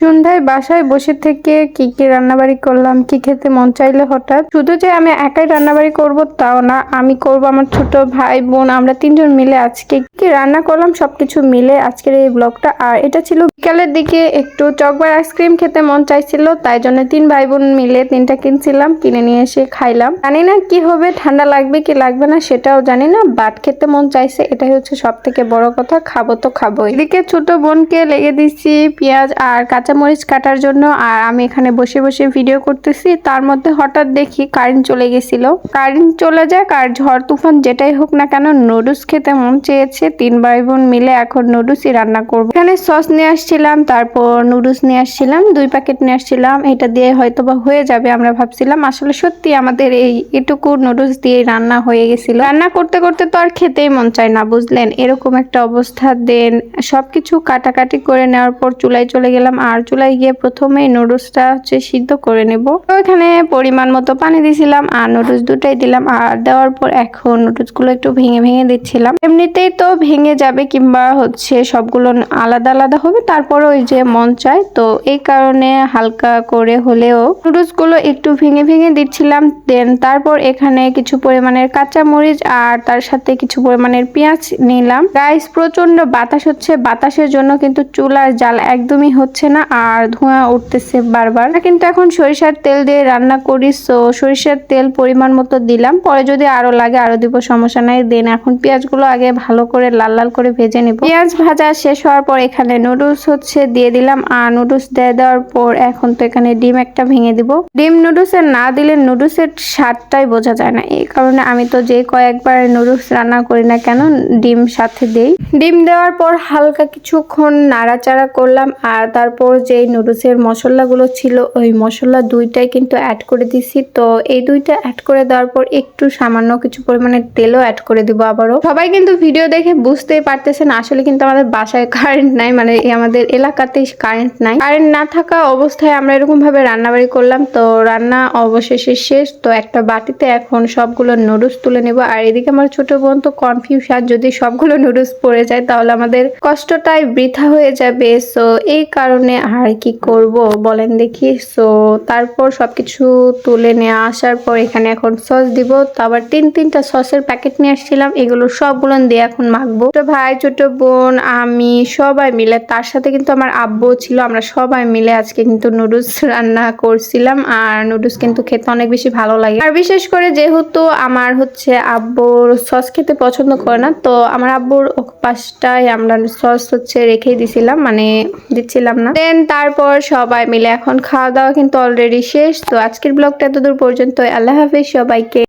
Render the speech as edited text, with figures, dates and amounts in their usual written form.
সন্ধ্যায় বাসায় বসে থেকে কি কি রান্নাবাড়ি করলাম, কি খেতে মন চাইলো হঠাৎ। শুধু যে আমি একাই রান্নাবাড়ি করব তাও না, আমি করব আমার ছোট ভাই বোন, আমরা তিনজন মিলে আজকে কি রান্না করলাম সবকিছু মিলে আজকের এই ব্লগটা। আর এটা ছিল বিকালের দিকে, একটু চকবার আইসক্রিম খেতে মন চাইছিল, তাই জন্য তিন ভাই বোন মিলে তিনটা কিনছিলাম, কিনে নিয়ে এসে খাইলাম। জানি না কি হবে, ঠান্ডা লাগবে কি লাগবে না সেটাও জানি না, বাট খেতে মন চাইছে, এটাই হচ্ছে সব থেকে বড় কথা। খাবো তো খাবো। এদিকে ছোট বোনকে লেগে দিচ্ছি পেঁয়াজ আর কাঁচামরিচ কাটার জন্য, আর আমি এখানে বসে বসে ভিডিও করতেছি। তার মধ্যে হঠাৎ দেখি কারেন্ট চলে গেছিল। কারেন্ট চলে যাক আর ঝড় তুফান যেটাই হোক না কেন, নুডলস খেতে মন চেয়েছে। তিন ভাই বোন মিলে এখন নুডলসই রান্না করবো। এখানে সস নিয়ে আসছিলাম, তারপর নুডলস নিয়ে আসছিলাম, 2 প্যাকেট নিয়ে আসছিলাম। এটা দিয়ে হয়তো বা হয়ে যাবে আমরা ভাবছিলাম, আসলে সত্যি আমাদের এটুকু নুডলস দিয়ে রান্না হয়ে গেছিল। রান্না করতে করতে তো আর খেতেই মন চায় না, বুঝলেন, এরকম একটা অবস্থা। দেন সবকিছু কাটাকাটি করে নেওয়ার পর চুলায় চলে গেলাম, আর চুলায় গিয়ে প্রথমে নুডলসটা হচ্ছে সিদ্ধ করে নেব। তো এখানে পরিমাণ মতো পানি দিয়েছিলাম আর নুডলস দুটাই দিলাম, আর দেওয়ার পর এখন নুডলস গুলো একটু ভেঙে ভেঙে দিচ্ছিলাম। এমনিতেই তো ভেঙে যাবে কিংবা হচ্ছে সবগুলো আলাদা আলাদা হবে, তারপরে ওই যে মন চায়, তো এই কারণে হালকা করে হলেও নুডলস গুলো একটু ভেঙে ভেঙে দিচ্ছিলাম। দেন তারপর এখানে কিছু পরিমাণের কাঁচা মরিচ আর তার সাথে কিছু পরিমাণের পেঁয়াজ নিলাম। গাইস প্রচন্ড বাতাস হচ্ছে, বাতাসের জন্য কিন্তু চুলার জাল একদমই হচ্ছে না আর ধোঁয়া উঠতেছে বারবার। কিন্তু এখন সরিষার তেল দিয়ে রান্না করি, সো সরিষার তেল পরিমাণ মতো দিলাম, পরে যদি আরো লাগে আরো দিব, সমস্যা নাই। দেন এখন পেঁয়াজগুলো আগে ভালো করে লাল লাল করে ভেজে নেব। পেঁয়াজ ভাজা শেষ হওয়ার পর এখানে নুডলস হচ্ছে দিয়ে দিলাম, আর নুডলস দিয়ে দেওয়ার পর এখন তো এখানে ডিম একটা ভেঙে দিব। ডিম নুডলসের না দিলে নুডলসের স্বাদটাই বোঝা যায় না, এই কারণে আমি তো যে কয়েকবার নুডলস রান্না করি না কেন ডিম সাথে দেই। ডিম দেওয়ার পর হালকা কিছুক্ষণ নাড়াচাড়া করলাম, আর তারপর যে নুডলসের মশলাগুলো ছিল ওই মশলা দুইটাই কিন্তু অ্যাড করে দিছি। তো এই দুইটা অ্যাড করে দেওয়ার পর একটু সামান্য কিছু পরিমাণে তেলও অ্যাড করে দিব আবারও। সবাই কিন্তু ভিডিও দেখে বুঝতেই পারতেছেন আসলে কিন্তু আমাদের বাসায় কারেন্ট নাই, মানে আমাদের এলাকাতে কারেন্ট নাই। কারেন্ট না থাকা অবস্থায় আমরা এরকম ভাবে রান্নাবাড়ি করলাম। তো রান্না অবশেষে শেষ। তো একটা বাটিতে এখন সবগুলো নুডলস তুলে নেব। আর এদিকে আমার ছোট বোন তো কনফিউশন, যদি সবগুলো নুডলস পড়ে যায় তাহলে আমাদের কষ্টটাই বৃথা হয়ে যাবে। সো এই কারণে আর কি করব বলেন দেখি। সো তারপর সবকিছু তুলে নিয়ে আসার পর এখানে এখন সস দিব। তো আবার তিনটা সসের প্যাকেট নিয়ে আসছিলাম, এগুলো সবগুলো দিয়ে এখন মাখবো। ছোট ভাই ছোট বোন আমি সবাই মিলে, তার সাথে কিন্তু আমার আব্বু ছিল, আমরা সবাই মিলে আজকে কিন্তু নুডলস রান্না করছিলাম। আর নুডলস কিন্তু খেতে অনেক বেশি ভালো লাগে, আর বিশেষ করে যেহেতু আমার হচ্ছে আব্বুর সস খেতে পছন্দ করে না, তো আমার আব্বুর পাশটায় আমরা সস হচ্ছে রেখেই দিছিলাম, মানে দিচ্ছিলাম না। দেন তারপর সবাই মিলে এখন খাওয়া দাওয়া কিন্তু অলরেডি শেষ। তো আজকের ব্লগটা এতদূর পর্যন্ত। আল্লাহ হাফেজ সবাইকে।